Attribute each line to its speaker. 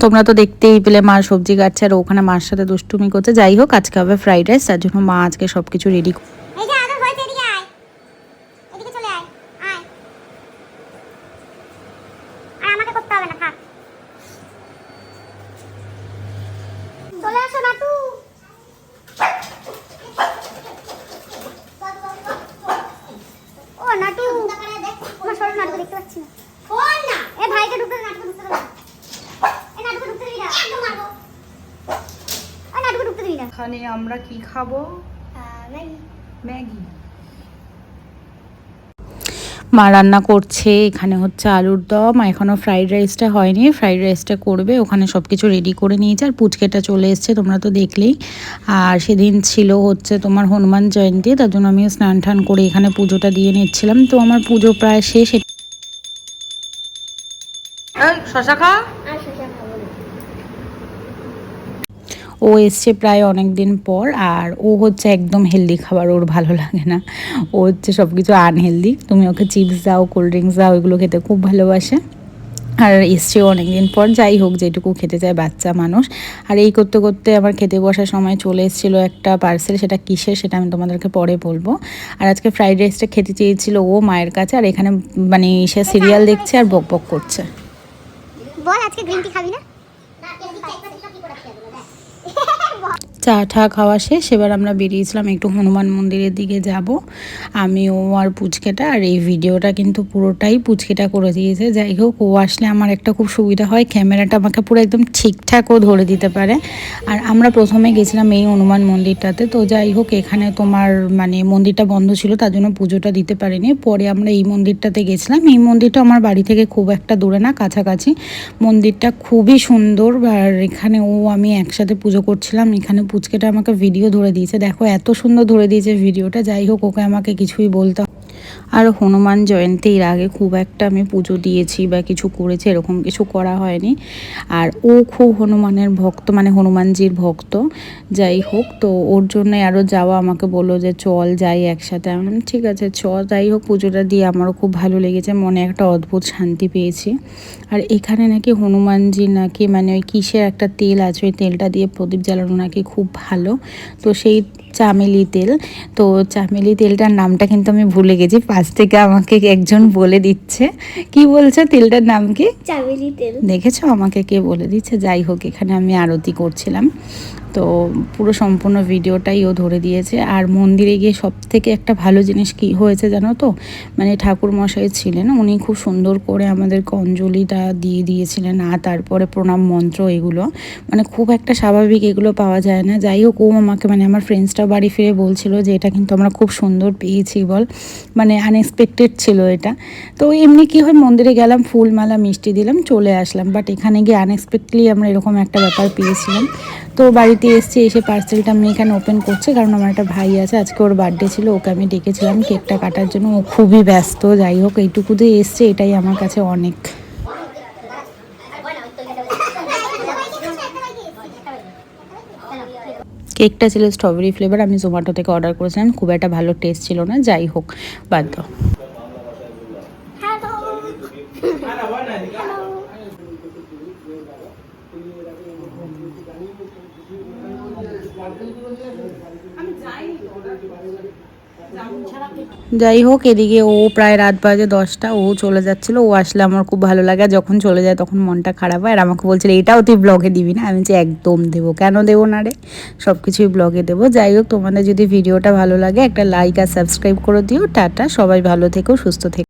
Speaker 1: তোমরা তো দেখতেই পেলে মা সবজি কাটছে আর ওখানে মার সাথে দুষ্টুমি করছে। যাই হোক, আজকে হবে ফ্রাইড রাইস, তার জন্য মা আজকে সব কিছু রেডি। এখানে আমরা কি খাবো? ম্যাগি। মা রান্না করছে, এখানে হচ্ছে আলুর দম, এখনও ফ্রাইড রাইসটা হয়নি, ফ্রাইড রাইসটা করবে। ওখানে সব কিছু রেডি করে নিয়েছে আর পুচকেটা চলে এসছে, তোমরা তো দেখলেই। আর সেদিন ছিল হচ্ছে তোমার হনুমান জয়ন্তী, তার জন্য আমি স্নান টান করে এখানে পুজোটা দিয়ে নিচ্ছিলাম। তো আমার পুজো প্রায় শেষ। শশা খা। ও এসছে প্রায় অনেক দিন পর, আর ও হচ্ছে একদম হেলদি খাবার ওর ভালো লাগে না, ও হচ্ছে সব কিছু আনহেলদি। তুমি ওকে চিপস দাও, কোল্ড ড্রিঙ্কস দাও, এগুলো খেতে খুব ভালোবাসে। আর এসছেও অনেক দিন পর, যাই হোক যেটুকু খেতে চায় বাচ্চা মানুষ। আর এই করতে করতে আমার খেতে বসার সময় চলে এসেছিলো একটা পার্সেল, সেটা কিসের সেটা আমি তোমাদেরকে পরে বলবো। আর আজকে ফ্রাইড রাইসটা খেতে চেয়েছিল ও মায়ের কাছে, আর এখানে মানে সে সিরিয়াল দেখছে আর বক বক করছে। বল আজকে গ্রিন টি খাবি না? চা ঠা খাওয়া শেষ, এবার আমরা বেরিয়েছিলাম একটু হনুমান মন্দিরের দিকে যাব। আমি, ও আর পুচকেটা। আর এই ভিডিওটা কিন্তু পুরোটাই পুচকেটা করে দিয়েছে। যাই হোক, ও আসলে আমার একটা খুব সুবিধা হয়, ক্যামেরাটা আমাকে পুরো একদম ঠিকঠাক ও ধরে দিতে পারে। আর আমরা প্রথমে গেছিলাম এই হনুমান মন্দিরটাতে। তো যাই হোক, এখানে তোমার মানে মন্দিরটা বন্ধ ছিল, তার জন্য পুজোটা দিতে পারিনি। পরে আমরা এই মন্দিরটাতে গেছিলাম। এই মন্দিরটা আমার বাড়ি থেকে খুব একটা দূরে না, কাছাকাছি। মন্দিরটা খুবই সুন্দর। আর এখানে ও আমি একসাথে পুজো করছিলাম। এখানে পুচকেটা আমাকে ভিডিও ধরে দিয়েছে, দেখো এত সুন্দর ধরে দিয়েছে ভিডিওটা। যাই হোক, ওকে আমাকে কিছুই বলতে। আর হনুমান জয়ন্তীর আগে খুব একটা আমি পুজো দিয়েছি বা কিছু করেছি এরকম কিছু করা হয়নি। আর ও খুব হনুমানের ভক্ত, মানে হনুমানজির ভক্ত। যাই হোক, তো ওর জন্যই আরও যাওয়া, আমাকে বললো যে চল যাই একসাথে। আমি বললাম ঠিক আছে চল। যাই হোক, পুজোটা দিয়ে আমারও খুব ভালো লেগেছে, মনে একটা অদ্ভুত শান্তি পেয়েছি। আর এখানে নাকি হনুমানজি নাকি মানে ওই কিসের একটা তেল আছে, ওই তেলটা দিয়ে প্রদীপ জ্বালানো নাকি খুব ভালো। তো সেই চামেলি তেল, তো চামেলি তেলটার নামটা কিন্তু আমি ভুলে গেছি, পাশ থেকে আমাকে একজন বলে দিচ্ছে। কি বলছে তেলটার নাম কি? চামেলি তেল। দেখেছো আমাকে কে বলে দিচ্ছে। যাই হোক, এখানে আমি আরতি করছিলাম, তো পুরো সম্পূর্ণ ভিডিওটাই ও ধরে দিয়েছে। আর মন্দিরে গিয়ে সব থেকে একটা ভালো জিনিস কি হয়েছে জানো তো, মানে ঠাকুর মশাই ছিলেন, উনি খুব সুন্দর করে আমাদেরকে অঞ্জলিটা দিয়ে দিয়েছিলেন। আর তারপরে প্রণাম মন্ত্র, এগুলো মানে খুব একটা স্বাভাবিক এগুলো পাওয়া যায় না। যাই হোক, ও আমাকে মানে আমার ফ্রেন্ডসটা বাড়ি ফিরে বলছিল যে এটা কিন্তু আমরা খুব সুন্দর পেয়েছি বল, মানে আনএক্সপেক্টেড ছিল এটা। তো এমনি কি হয়, মন্দিরে গেলাম, ফুল মালা মিষ্টি দিলাম, চলে আসলাম। বাট এখানে গিয়ে আনএক্সপেক্টলি আমরা এরকম একটা ব্যাপার পেয়েছিলাম। তো বাড়িতে এসে পার্সেলটা আমি এখানে ওপেন করছি, কারণ আমার একটা ভাই আছে, আজকে ওর বার্থডে ছিল, ওকে আমি ডেকেছিলাম কেকটা কাটার জন্য। ও খুবই ব্যস্ত। যাই হোক, এইটুকুতে এসছে, এটাই আমার কাছে অনেক। কেকটা ছিল স্ট্রবেরি ফ্লেভার, আমি জোম্যাটো থেকে অর্ডার করেছিলাম, খুব একটা ভালো টেস্ট ছিল না। যাই হোক, বাদ দাও। যাই হোক, এদিকে ও প্রায় রাত বাজে 10টা, ও চলে যাচ্ছিলো। ও আসলে আমার খুব ভালো লাগে, যখন চলে যায় তখন মনটা খারাপ হয়। আর আমাকে বলছিল এটাও তুই ব্লগে দিবি না? আমি যে একদম দেবো, কেন দেবো না রে, সব কিছুই ব্লগে দেবো। যাই হোক, তোমাদের যদি ভিডিওটা ভালো লাগে একটা লাইক আর সাবস্ক্রাইব করে দিও। টাটা, সবাই ভালো থেকো, সুস্থ থেকো।